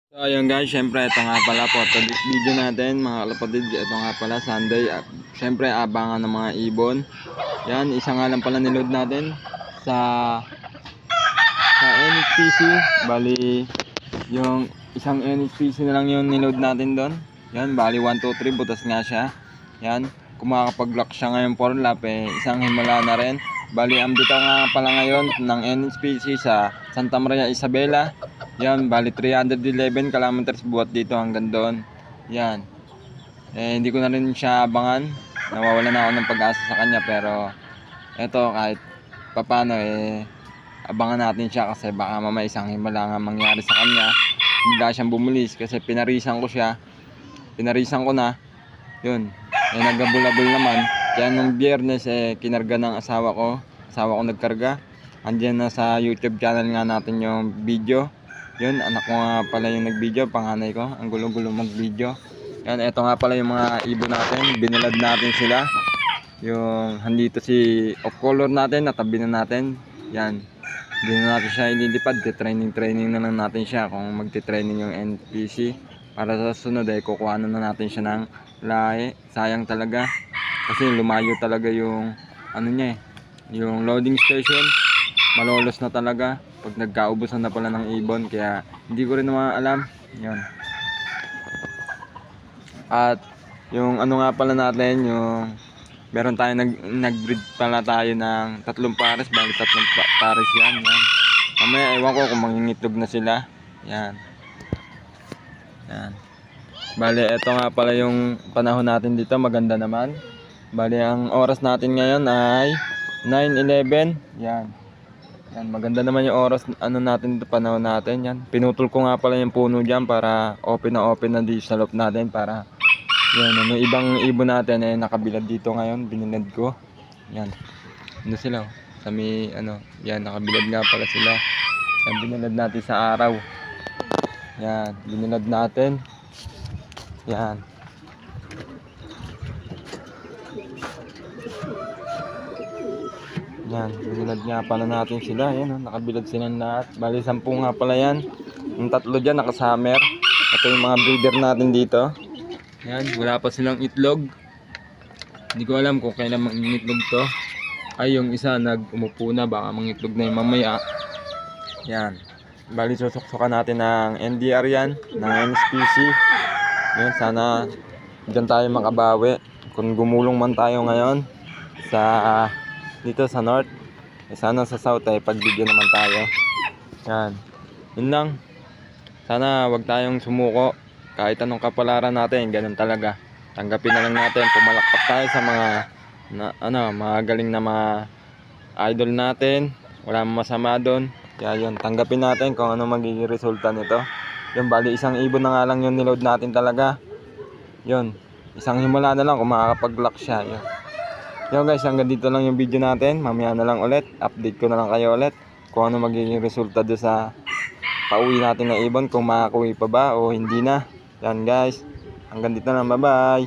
So ayun guys, syempre ito nga pala for today's video natin mga kapatid. Ito nga pala Sunday at syempre abangan ng mga ibon. Yan, isa nga lang pala niload natin sa NHPC. Bali yung isang NHPC na lang yung niload natin doon. Yan, bali 1, 2, 3 butas nga siya. Yan, kung makakapag-lock siya ngayon for lap isang himala na rin. Bali ang bitaw nga pala ngayon ng NHPC sa Santa Maria Isabela. Yan, bali 311 kilometers buhat dito hanggang doon. Yan. Hindi ko na rin siya abangan. Nawawalan na ako ng pag-asa sa kanya, pero eto kahit papano abangan natin siya kasi baka mamaya isang himala nga mangyari sa kanya. Bigla siyang bumulis kasi pinarisan ko siya. Pinarisan ko na. Yun. Nagabulabol naman. Kaya nung Biyernes kinarga ng asawa ko. Asawa ko nagkarga. Andiyan na sa YouTube channel nga natin yung video. Yun, anak ko nga pala yung nag-video, panganay ko. Ang gulo-gulo mag-video. Yan, eto nga pala yung mga ibon natin. Binilad natin sila. Yung handito si off color natin, natabi na natin. Yan. Hindi na natin siya ililipad. Training na lang natin siya kung magti-training yung NPC. Para sa sunod kukuha na natin siya ng lahi. Sayang talaga. Kasi lumayo talaga yung ano niya yung loading station. Malolos na talaga pag nagkaubusan na pala ng ibon, kaya hindi ko rin naman alam. Yun. At yung ano nga pala natin, yung meron tayo nag-breed pala tayo ng 3 pares, bali 3 pares yan. Mamaya ewan ko kung mangingitlog na sila. Yan. Yan. Bali eto nga pala yung panahon natin dito, maganda naman. Bali ang oras natin ngayon ay 9:11. Yan. Yan, maganda naman yung oras natin dito, panahon natin. Yan. Pinutol ko nga pala yung puno diyan para open na dito sa loob natin para yan, ibang ibon natin nakabilad dito ngayon, binilad ko. Yan. Sila sa may yan, nakabilad nga pala sila. Yan, binilad natin sa araw. Yan, binilad natin. Yan. Yan, binilad nga pala natin sila. Yan, nakabilad silang lahat. Bali 10 nga pala yan. Yung 3 dyan nakasummer. Ito yung mga breeder natin dito. Yan, wala pa silang itlog. Hindi ko alam kung kailan mangingitlog to. Ay, yung isa nag-umupo na, baka mangitlog na yung mamaya. Yan. Bali susuksukan natin ng NDR yan, ng NSPC. Yan, sana dyan tayo makabawi. Kung gumulong man tayo ngayon sa dito sa north, sana sa south pagbigyan naman tayo. Yan, yun lang. Sana wag tayong sumuko kahit anong kapalaran natin, ganun talaga. Tanggapin na lang natin, pumalakpak tayo sa mga mga galing na mga idol natin. Wala masama doon. Kaya yun, tanggapin natin kung ano magiging resulta nito. Yung bali isang ibon na nga lang yung niload natin talaga. Yun, isang himala na lang kung makakapag-lock siya. Yun. Yo guys, hanggang dito lang yung video natin. Mamaya na lang ulit, update ko na lang kayo ulit kung ano magiging resulta doon sa pauwi natin na ibon, kung makakuwi pa ba o hindi na. Yan guys, hanggang dito lang, bye bye.